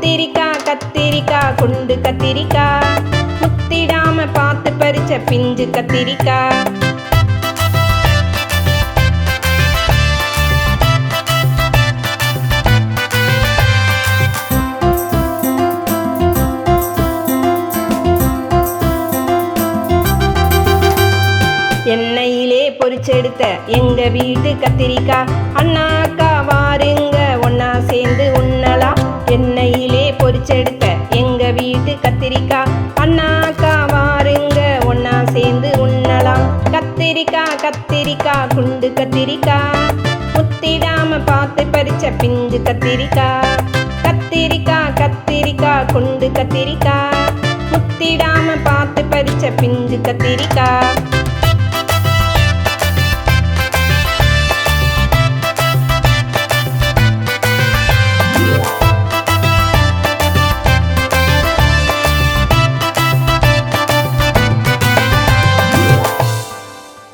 கத்திரிக்காய் கத்திரிக்காய் குண்டு கத்திரிக்காய், முத்திடாம பார்த்து பறிச்ச பிஞ்சு கத்திரிக்காய். எண்ணெயிலே பொரிச்செடுத்த எங்க வீட்டு கத்திரிக்காய், அண்ணா அக்கா வாருங்க ஒன்னா சேர்ந்து உண்ணலாம். எண்ணெயிலே பொரிச்செடுத்த எங்க வீட்டு கத்திரிக்காய், அண்ணா அக்கா வாருங்க ஒன்னா சேர்ந்து உண்ணலாம். கத்திரிக்காய் கத்திரிக்காய் குண்டு கத்திரிக்காய், முத்திடாம பார்த்து பறிச்ச பிஞ்சு கத்திரிக்காய். கத்திரிக்காய் கத்திரிக்காய் குண்டு கத்திரிக்காய், முத்திடாம பார்த்து பறிச்ச பிஞ்சு கத்திரிக்காய்.